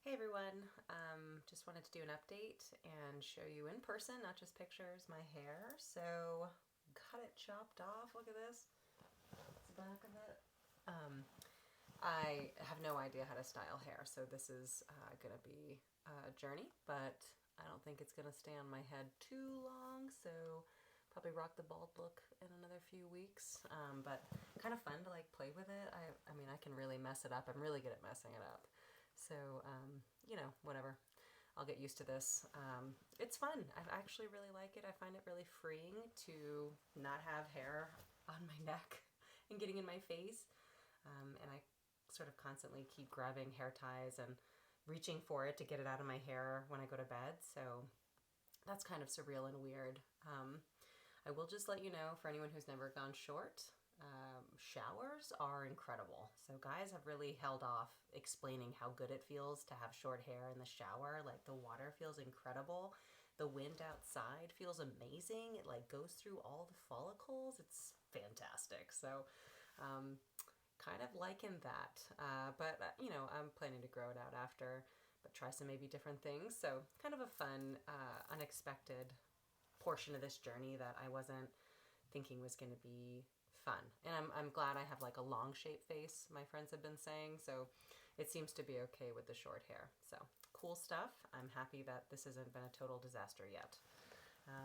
Hey everyone, just wanted to do an update and show you in person, not just pictures, my hair. So, got it chopped off. Look at this. That's the back of it. I have no idea how to style hair, so this is gonna be a journey, but I don't think it's gonna stay on my head too long, so probably rock the bald look in another few weeks. But kind of fun to like play with it. I mean, I can really mess it up. I'm really good at messing it up. So, whatever. I'll get used to this. It's fun. I actually really like it. I find it really freeing to not have hair on my neck and getting in my face. And I sort of constantly keep grabbing hair ties and reaching for it to get it out of my hair when I go to bed. So that's kind of surreal and weird. I will just let you know, for anyone who's never gone short, showers are incredible. So guys have really held off explaining how good it feels to have short hair in the shower. Like the water feels incredible. The wind outside feels amazing. It like goes through all the follicles. It's fantastic. So kind of liking that. But I'm planning to grow it out after, but try some maybe different things. So kind of a fun, unexpected portion of this journey that I wasn't thinking was going to be fun. And I'm glad I have like a long shape face, my friends have been saying. So it seems to be okay with the short hair. So cool stuff. I'm happy that this hasn't been a total disaster yet.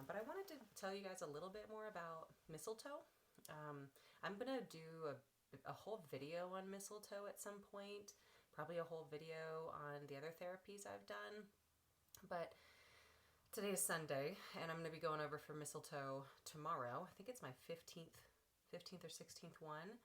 But I wanted to tell you guys a little bit more about mistletoe. I'm going to do a whole video on mistletoe at some point, probably a whole video on the other therapies I've done. But today is Sunday, and I'm going to be going over for mistletoe tomorrow. I think it's my 15th or 16th one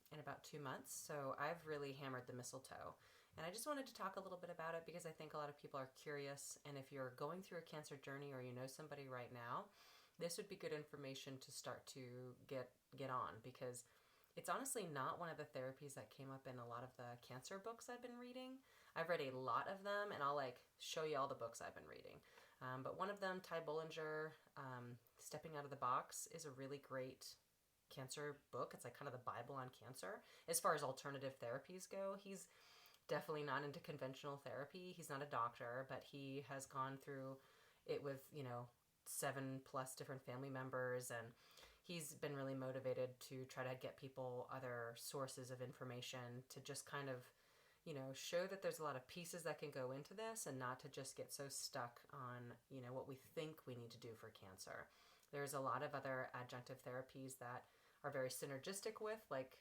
in about 2 months. So I've really hammered the mistletoe. And I just wanted to talk a little bit about it because I think a lot of people are curious. And if you're going through a cancer journey or you know somebody right now, this would be good information to start to get on, because it's honestly not one of the therapies that came up in a lot of the cancer books I've been reading. I've read a lot of them, and I'll like show you all the books I've been reading. But one of them, Ty Bollinger, Stepping Out of the Box, is a really great cancer book. It's like kind of the Bible on cancer. As far as alternative therapies go, he's definitely not into conventional therapy. He's not a doctor, but he has gone through it with, 7+ different family members, and he's been really motivated to try to get people other sources of information to just kind of, show that there's a lot of pieces that can go into this and not to just get so stuck on, what we think we need to do for cancer. There's a lot of other adjunctive therapies that are very synergistic with, like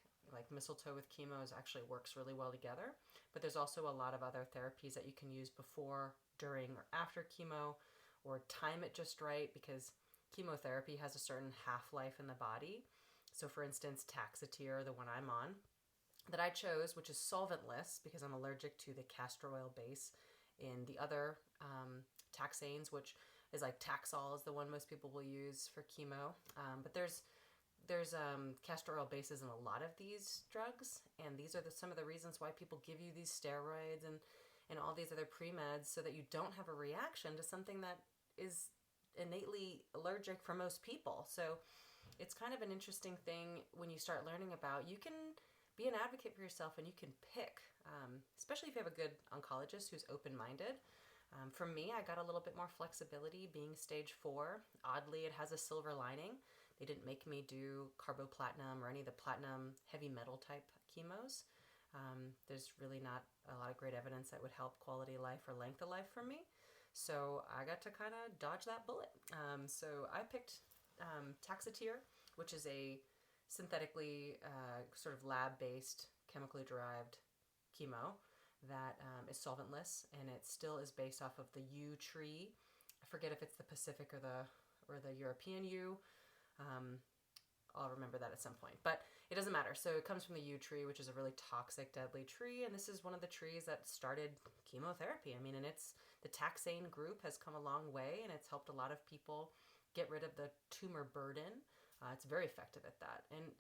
mistletoe with chemo actually works really well together. But there's also a lot of other therapies that you can use before, during, or after chemo, or time it just right, because chemotherapy has a certain half-life in the body. So for instance, Taxotere, the one I'm on, that I chose, which is solventless because I'm allergic to the castor oil base in the other taxanes, which is like Taxol is the one most people will use for chemo. But there's castor oil bases in a lot of these drugs, and these are some of the reasons why people give you these steroids and all these other pre-meds, so that you don't have a reaction to something that is innately allergic for most people. So it's kind of an interesting thing when you start learning about, you can be an advocate for yourself and you can pick, especially if you have a good oncologist who's open-minded. For me, I got a little bit more flexibility being stage 4. Oddly, it has a silver lining. They didn't make me do carboplatinum or any of the platinum heavy metal type chemos. There's really not a lot of great evidence that would help quality of life or length of life for me. So I got to kind of dodge that bullet. So I picked Taxotere, which is a synthetically sort of lab-based, chemically derived chemo that is solventless, and it still is based off of the yew tree. I forget if it's the Pacific or the European yew. I'll remember that at some point, but it doesn't matter. So it comes from the yew tree, which is a really toxic, deadly tree, and this is one of the trees that started chemotherapy. I mean, and the taxane group has come a long way, and it's helped a lot of people get rid of the tumor burden. It's very effective at that, and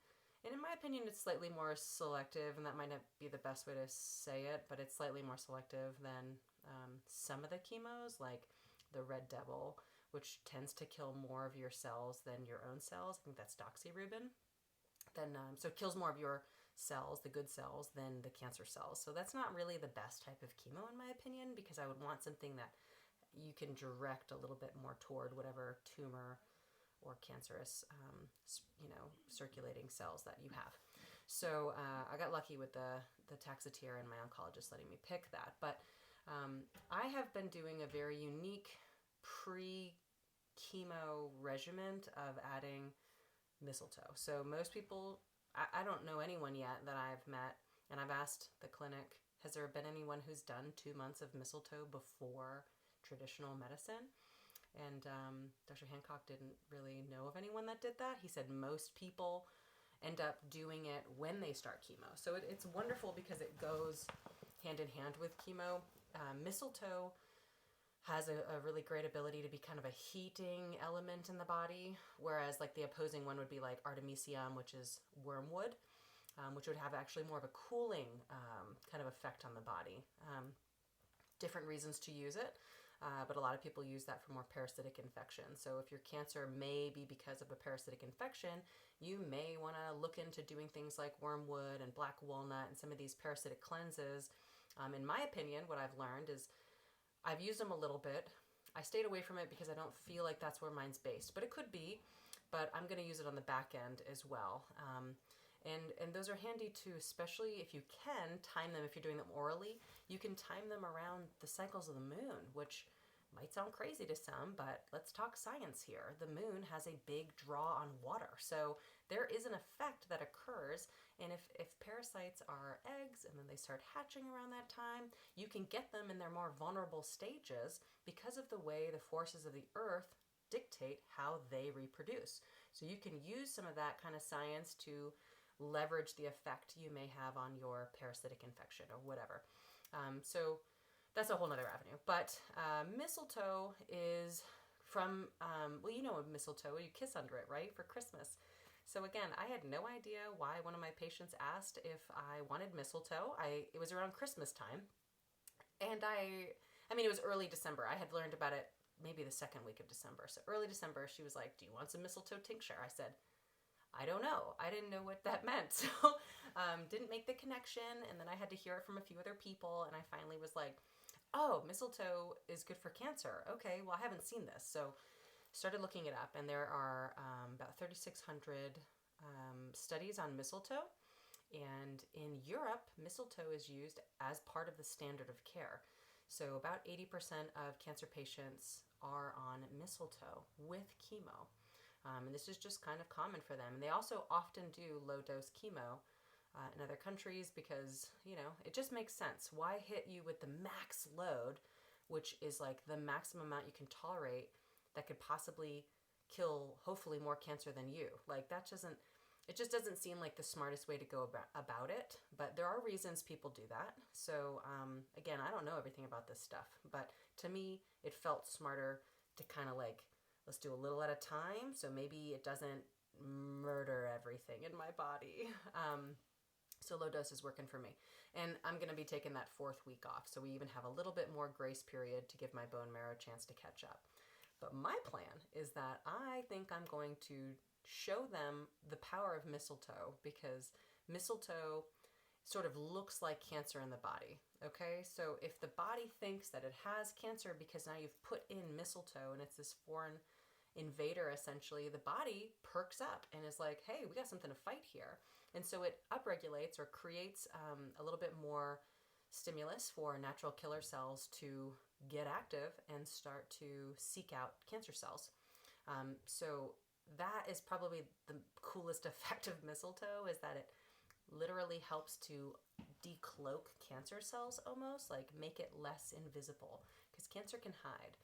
in my opinion, it's slightly more selective, and that might not be the best way to say it, but it's slightly more selective than some of the chemos, like the Red Devil, which tends to kill more of your cells than your own cells. I think that's doxorubicin. So it kills more of your cells, the good cells, than the cancer cells. So that's not really the best type of chemo in my opinion, because I would want something that you can direct a little bit more toward whatever tumor or cancerous, circulating cells that you have. So I got lucky with the Taxotere and my oncologist letting me pick that. But I have been doing a very unique pre-chemo regimen of adding mistletoe. So most people, I don't know anyone yet that I've met, and I've asked the clinic, has there been anyone who's done 2 months of mistletoe before traditional medicine? And Dr. Hancock didn't really know of anyone that did that. He said most people end up doing it when they start chemo. So it's wonderful because it goes hand in hand with chemo. Mistletoe has a really great ability to be kind of a heating element in the body, whereas like the opposing one would be like artemisium, which is wormwood, which would have actually more of a cooling kind of effect on the body. Different reasons to use it. But a lot of people use that for more parasitic infections. So if your cancer may be because of a parasitic infection, you may want to look into doing things like wormwood and black walnut and some of these parasitic cleanses. In my opinion, what I've learned is I've used them a little bit. I stayed away from it because I don't feel like that's where mine's based, but it could be. But I'm going to use it on the back end as well. And those are handy too, especially if you can time them. If you're doing them orally, you can time them around the cycles of the moon, which might sound crazy to some, but let's talk science here. The moon has a big draw on water, so there is an effect that occurs, and if parasites are eggs and then they start hatching around that time, you can get them in their more vulnerable stages because of the way the forces of the earth dictate how they reproduce. So you can use some of that kind of science to leverage the effect you may have on your parasitic infection or whatever. So that's a whole nother avenue. But mistletoe is from, you know mistletoe, you kiss under it, right, for Christmas. So again, I had no idea why one of my patients asked if I wanted mistletoe. It was around Christmas time. And it was early December. I had learned about it maybe the second week of December. So early December, she was like, do you want some mistletoe tincture? I said, I don't know. I didn't know what that meant. So didn't make the connection. And then I had to hear it from a few other people. And I finally was like, oh, mistletoe is good for cancer. Okay, well, I haven't seen this. So started looking it up. And there are about 3,600 studies on mistletoe. And in Europe, mistletoe is used as part of the standard of care. So about 80% of cancer patients are on mistletoe with chemo. And this is just kind of common for them. And they also often do low-dose chemo in other countries because, it just makes sense. Why hit you with the max load, which is like the maximum amount you can tolerate that could possibly kill, hopefully, more cancer than you? Like, it just doesn't seem like the smartest way to go about it. But there are reasons people do that. So, again, I don't know everything about this stuff. But to me, it felt smarter to kind of like, let's do a little at a time, so maybe it doesn't murder everything in my body. So low dose is working for me. And I'm going to be taking that 4th week off, so we even have a little bit more grace period to give my bone marrow a chance to catch up. But my plan is that I think I'm going to show them the power of mistletoe, because mistletoe sort of looks like cancer in the body. Okay, so if the body thinks that it has cancer because now you've put in mistletoe and it's this foreign invader, essentially, the body perks up and is like, hey, we got something to fight here. And so it upregulates or creates a little bit more stimulus for natural killer cells to get active and start to seek out cancer cells. So that is probably the coolest effect of mistletoe, is that it literally helps to decloak cancer cells, almost like make it less invisible, because cancer can hide.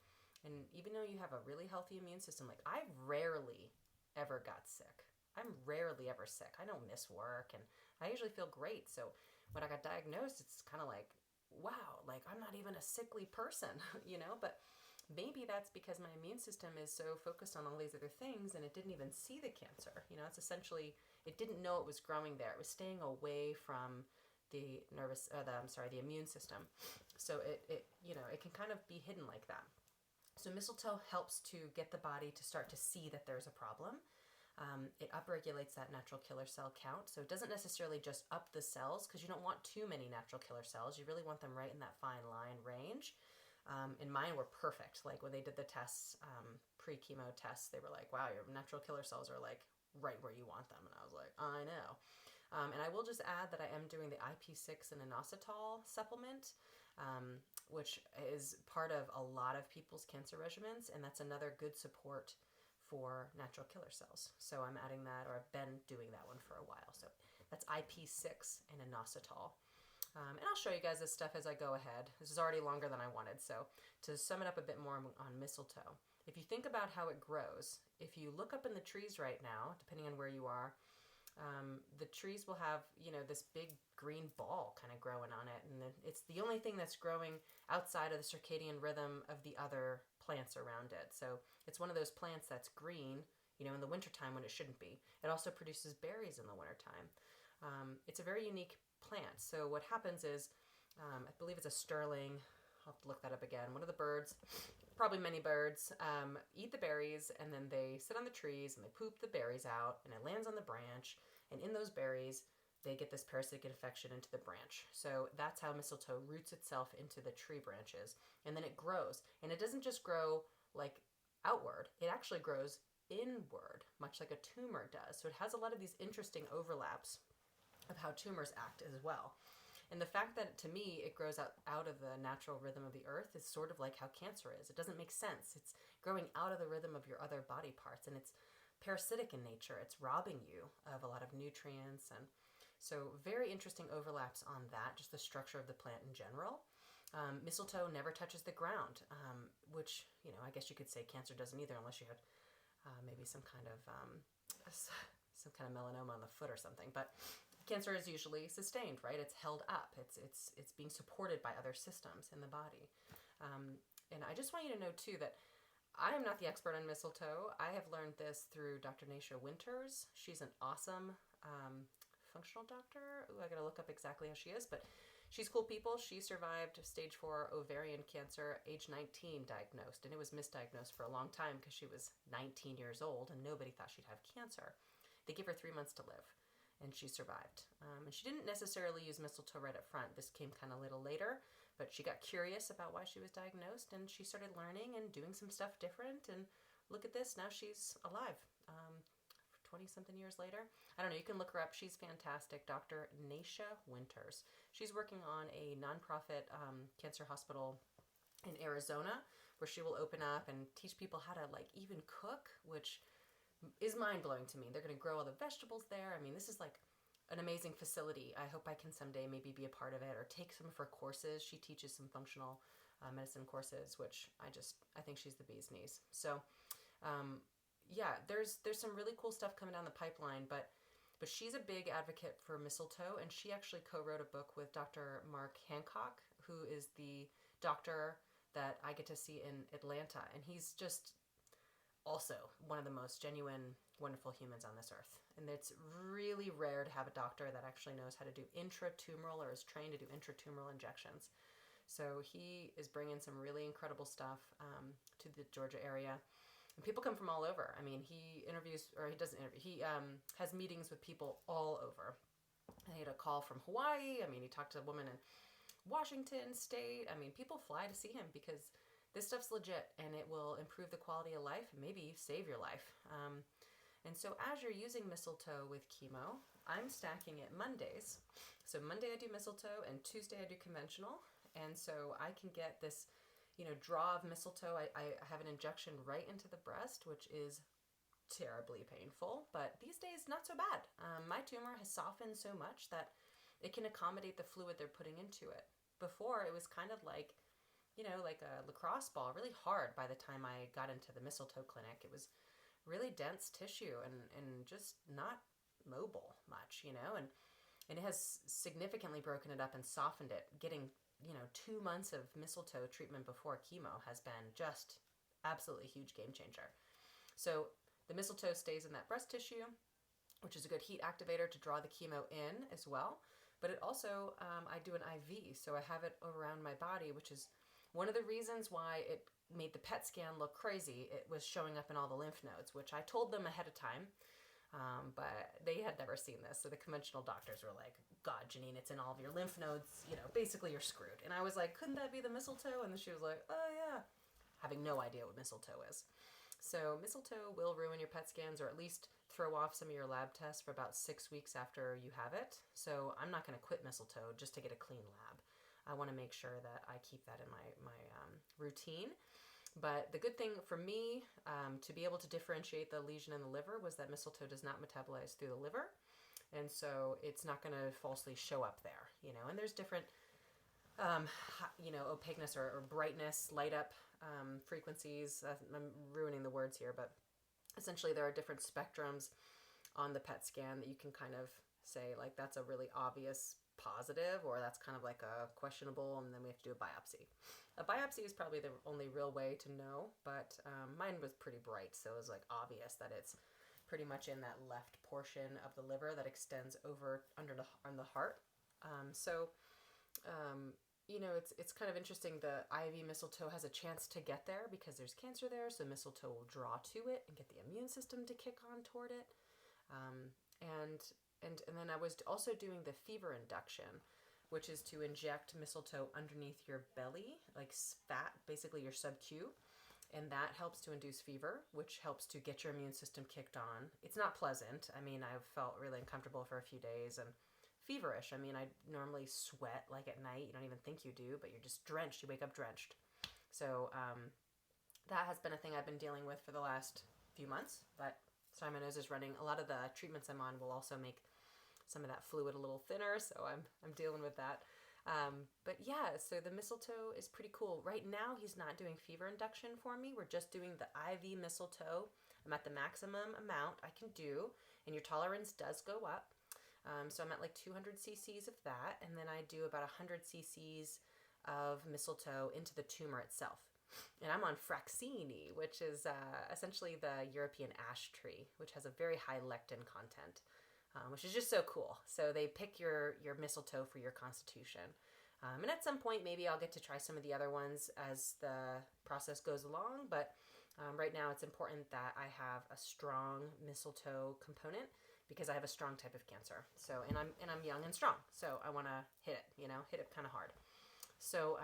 And even though you have a really healthy immune system, like I rarely ever got sick. I'm rarely ever sick. I don't miss work and I usually feel great. So when I got diagnosed, it's kind of like, wow, like I'm not even a sickly person, but maybe that's because my immune system is so focused on all these other things and it didn't even see the cancer. It's essentially, it didn't know it was growing there. It was staying away from the the immune system. So it can kind of be hidden like that. So mistletoe helps to get the body to start to see that there's a problem. It upregulates that natural killer cell count. So it doesn't necessarily just up the cells, because you don't want too many natural killer cells. You really want them right in that fine line range. And mine were perfect. Like when they did the tests, pre-chemo tests, they were like, wow, your natural killer cells are like right where you want them. And I was like, I know. And I will just add that I am doing the IP6 and inositol supplement, which is part of a lot of people's cancer regimens, and that's another good support for natural killer cells. So I'm adding that, or I've been doing that one for a while. So that's IP6 and inositol. And I'll show you guys this stuff as I go ahead. This is already longer than I wanted. So to sum it up a bit more on mistletoe, if you think about how it grows, if you look up in the trees right now, depending on where you are, the trees will have, this big green ball kind of growing on it. And it's the only thing that's growing outside of the circadian rhythm of the other plants around it. So it's one of those plants that's green, in the wintertime when it shouldn't be. It also produces berries in the wintertime. It's a very unique plant. So what happens is, I believe it's a sterling, I'll have to look that up again, one of the birds, probably many birds, eat the berries, and then they sit on the trees and they poop the berries out, and it lands on the branch, and in those berries they get this parasitic infection into the branch. So that's how mistletoe roots itself into the tree branches, and then it grows. And it doesn't just grow like outward, it actually grows inward, much like a tumor does. So it has a lot of these interesting overlaps of how tumors act as well. And the fact that, to me, it grows out of the natural rhythm of the earth is sort of like how cancer is. It doesn't make sense. It's growing out of the rhythm of your other body parts, and it's parasitic in nature. It's robbing you of a lot of nutrients. And so very interesting overlaps on that, just the structure of the plant in general. Mistletoe never touches the ground, which, I guess you could say cancer doesn't either, unless you had maybe some kind of melanoma on the foot or something. But cancer is usually sustained, right? It's held up. It's being supported by other systems in the body. And I just want you to know, too, that I am not the expert on mistletoe. I have learned this through Dr. Naisha Winters. She's an awesome functional doctor. Ooh, I got to look up exactly how she is, but she's cool people. She survived stage 4 ovarian cancer, age 19 diagnosed, and it was misdiagnosed for a long time because she was 19 years old and nobody thought she'd have cancer. They gave her 3 months to live, and she survived. And she didn't necessarily use mistletoe right up front. This came kind of a little later, but she got curious about why she was diagnosed, and she started learning and doing some stuff different. And look at this, now she's alive 20-something years later. I don't know, you can look her up. She's fantastic, Dr. Naisha Winters. She's working on a nonprofit cancer hospital in Arizona, where she will open up and teach people how to even cook, which is mind-blowing to me. They're going to grow all the vegetables there. I mean, this is like an amazing facility. I hope I can someday maybe be a part of it or take some of her courses. She teaches some functional medicine courses, which I think she's the bee's knees. So yeah, there's some really cool stuff coming down the pipeline, but she's a big advocate for mistletoe, and she actually co-wrote a book with Dr. Mark Hancock, who is the doctor that I get to see in Atlanta, and he's just also one of the most genuine, wonderful humans on this earth. And it's really rare to have a doctor that actually knows how to do intratumoral or is trained to do intratumoral injections. So he is bringing some really incredible stuff to the Georgia area. And people come from all over. I mean, he interviews, or he doesn't interview, he has meetings with people all over. I had a call from Hawaii. I mean, he talked to a woman in Washington State. I mean, people fly to see him because this stuff's legit, and it will improve the quality of life and maybe save your life. And so as you're using mistletoe with chemo, I'm stacking it Mondays. So Monday I do mistletoe, and Tuesday I do conventional. And so I can get this, draw of mistletoe. I have an injection right into the breast, which is terribly painful, but these days not so bad. My tumor has softened so much that it can accommodate the fluid they're putting into it. Before, it was kind of like a lacrosse ball, really hard by the time I got into the mistletoe clinic. It was really dense tissue and just not mobile much, and it has significantly broken it up and softened it. Getting, 2 months of mistletoe treatment before chemo has been just absolutely a huge game changer. So the mistletoe stays in that breast tissue, which is a good heat activator to draw the chemo in as well. But it also, I do an IV, so I have it around my body, which is one of the reasons why it made the PET scan look crazy. It was showing up in all the lymph nodes, which I told them ahead of time. But they had never seen this. So the conventional doctors were like, God, Janine, it's in all of your lymph nodes. Basically you're screwed. And I was like, couldn't that be the mistletoe? And then she was like, oh yeah, having no idea what mistletoe is. So mistletoe will ruin your PET scans, or at least throw off some of your lab tests for about 6 weeks after you have it. So I'm not going to quit mistletoe just to get a clean lab. I want to make sure that I keep that in my routine. But the good thing for me, to be able to differentiate the lesion in the liver, was that mistletoe does not metabolize through the liver. And so it's not going to falsely show up there, and there's different, opaqueness or brightness, light up frequencies. I'm ruining the words here, but essentially there are different spectrums on the PET scan that you can kind of say, like, that's a really obvious positive, or that's kind of like a questionable, and then we have to do a biopsy. A biopsy is probably the only real way to know, but mine was pretty bright, so it was like obvious that it's pretty much in that left portion of the liver that extends over under on the heart. It's kind of interesting. The IV mistletoe has a chance to get there because there's cancer there, so mistletoe will draw to it and get the immune system to kick on toward it. And then I was also doing the fever induction, which is to inject mistletoe underneath your belly, like fat, basically your sub-Q. And that helps to induce fever, which helps to get your immune system kicked on. It's not pleasant. I mean, I felt really uncomfortable for a few days and feverish. I mean, I normally sweat like at night. You don't even think you do, but you're just drenched. You wake up drenched. So that has been a thing I've been dealing with for the last few months. But sorry, my nose is running. A lot of the treatments I'm on will also make some of that fluid a little thinner, so I'm dealing with that. But yeah, so the mistletoe is pretty cool. Right now, he's not doing fever induction for me. We're just doing the IV mistletoe. I'm at the maximum amount I can do, and your tolerance does go up. So I'm at like 200 cc's of that, and then I do about 100 cc's of mistletoe into the tumor itself. And I'm on Fraxini, which is essentially the European ash tree, which has a very high lectin content. Which is just so cool. So they pick your mistletoe for your constitution. And at some point, maybe I'll get to try some of the other ones as the process goes along. But right now, it's important that I have a strong mistletoe component because I have a strong type of cancer. So and I'm young and strong. So I want to hit it kind of hard. So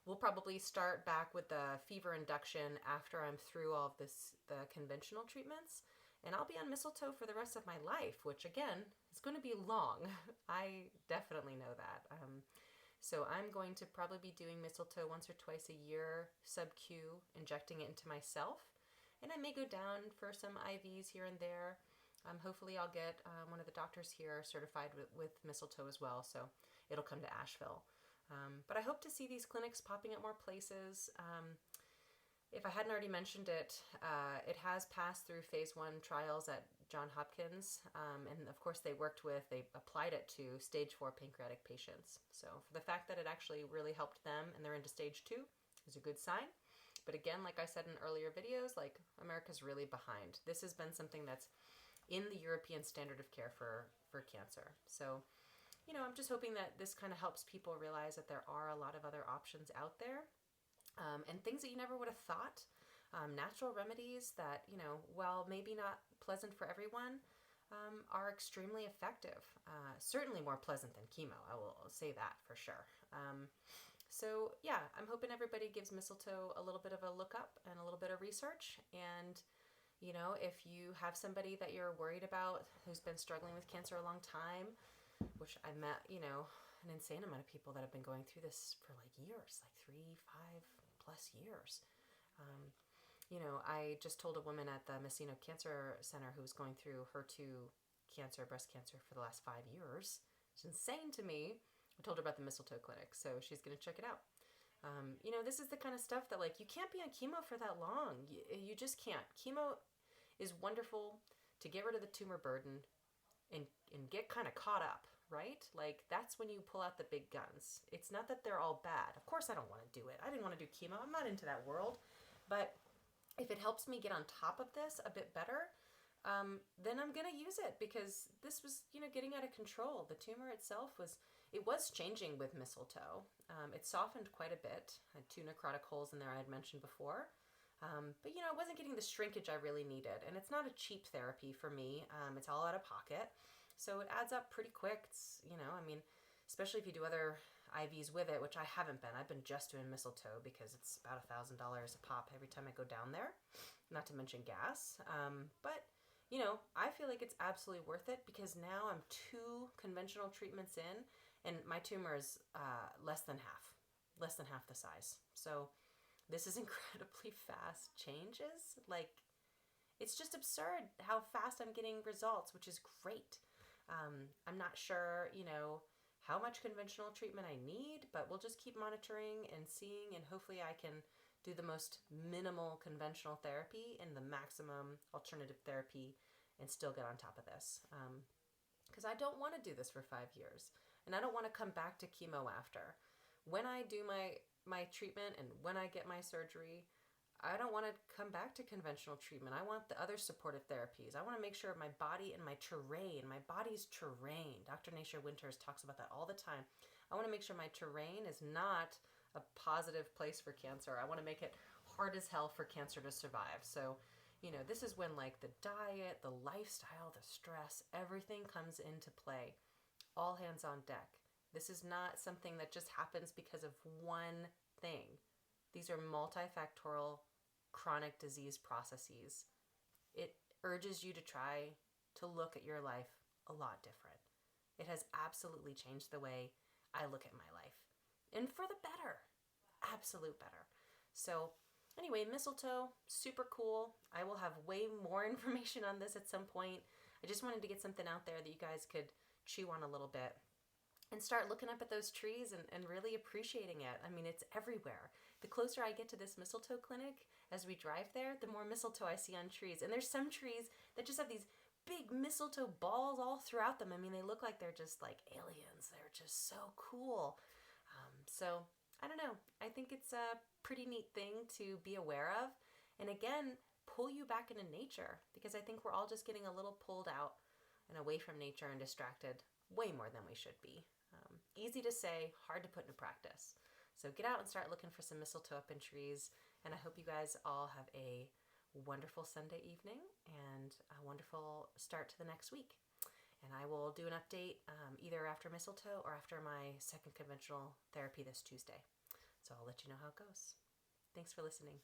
we'll probably start back with the fever induction after I'm through all of the conventional treatments. And I'll be on mistletoe for the rest of my life, which again is going to be long. I definitely know that. So I'm going to probably be doing mistletoe once or twice a year, sub-Q, injecting it into myself. And I may go down for some IVs here and there. Hopefully I'll get one of the doctors here certified with mistletoe as well, so it'll come to Asheville. But I hope to see these clinics popping up more places. If I hadn't already mentioned it, it has passed through phase 1 trials at Johns Hopkins, and of course they applied it to stage 4 pancreatic patients. So for the fact that it actually really helped them and they're into stage 2 is a good sign. But again, like I said in earlier videos, like America's really behind. This has been something that's in the European standard of care for cancer. So, I'm just hoping that this kind of helps people realize that there are a lot of other options out there. And things that you never would have thought, natural remedies that, while maybe not pleasant for everyone, are extremely effective. Certainly more pleasant than chemo, I will say that for sure. So yeah, I'm hoping everybody gives mistletoe a little bit of a look up and a little bit of research. And, if you have somebody that you're worried about who's been struggling with cancer a long time, which I met, an insane amount of people that have been going through this for like years, like 3, 5 plus years. I just told a woman at the Messina Cancer Center who was going through HER2 cancer, breast cancer for the last 5 years. It's insane to me. I told her about the Mistletoe Clinic, so she's going to check it out. This is the kind of stuff that, like, you can't be on chemo for that long. You just can't. Chemo is wonderful to get rid of the tumor burden and get kind of caught up, right? Like, that's when you pull out the big guns. It's not that they're all bad. Of course I don't want to do it. I didn't want to do chemo. I'm not into that world. But if it helps me get on top of this a bit better, then I'm going to use it because this was, getting out of control. The tumor itself was changing with mistletoe. It softened quite a bit. I had 2 necrotic holes in there I had mentioned before. But I wasn't getting the shrinkage I really needed. And it's not a cheap therapy for me. It's all out of pocket. So it adds up pretty quick. Especially if you do other IVs with it, which I haven't been. I've been just doing Mistletoe because it's about $1,000 a pop every time I go down there, not to mention gas. But I feel like it's absolutely worth it because now I'm 2 conventional treatments in, and my tumor is less than half the size. So this is incredibly fast changes. Like, it's just absurd how fast I'm getting results, which is great. I'm not sure, how much conventional treatment I need, but we'll just keep monitoring and seeing, and hopefully I can do the most minimal conventional therapy and the maximum alternative therapy and still get on top of this. Because I don't want to do this for 5 years, and I don't want to come back to chemo after. When I do my treatment and when I get my surgery, I don't want to come back to conventional treatment. I want the other supportive therapies. I want to make sure my body and my body's terrain. Dr. Nasha Winters talks about that all the time. I want to make sure my terrain is not a positive place for cancer. I want to make it hard as hell for cancer to survive. So, this is when like the diet, the lifestyle, the stress, everything comes into play. All hands on deck. This is not something that just happens because of one thing. These are multifactorial chronic disease processes. It urges you to try to look at your life a lot different. It has absolutely changed the way I look at my life. And for the better. Absolute better. So anyway, Mistletoe, super cool. I will have way more information on this at some point. I just wanted to get something out there that you guys could chew on a little bit and start looking up at those trees and really appreciating it. I mean, it's everywhere. The closer I get to this mistletoe clinic, as we drive there, the more mistletoe I see on trees. And there's some trees that just have these big mistletoe balls all throughout them. I mean, they look like they're just like aliens. They're just so cool. So I don't know. I think it's a pretty neat thing to be aware of. And again, pull you back into nature, because I think we're all just getting a little pulled out and away from nature and distracted way more than we should be. Easy to say, hard to put into practice. So get out and start looking for some mistletoe up in trees. And I hope you guys all have a wonderful Sunday evening and a wonderful start to the next week. And I will do an update either after mistletoe or after my second conventional therapy this Tuesday. So I'll let you know how it goes. Thanks for listening.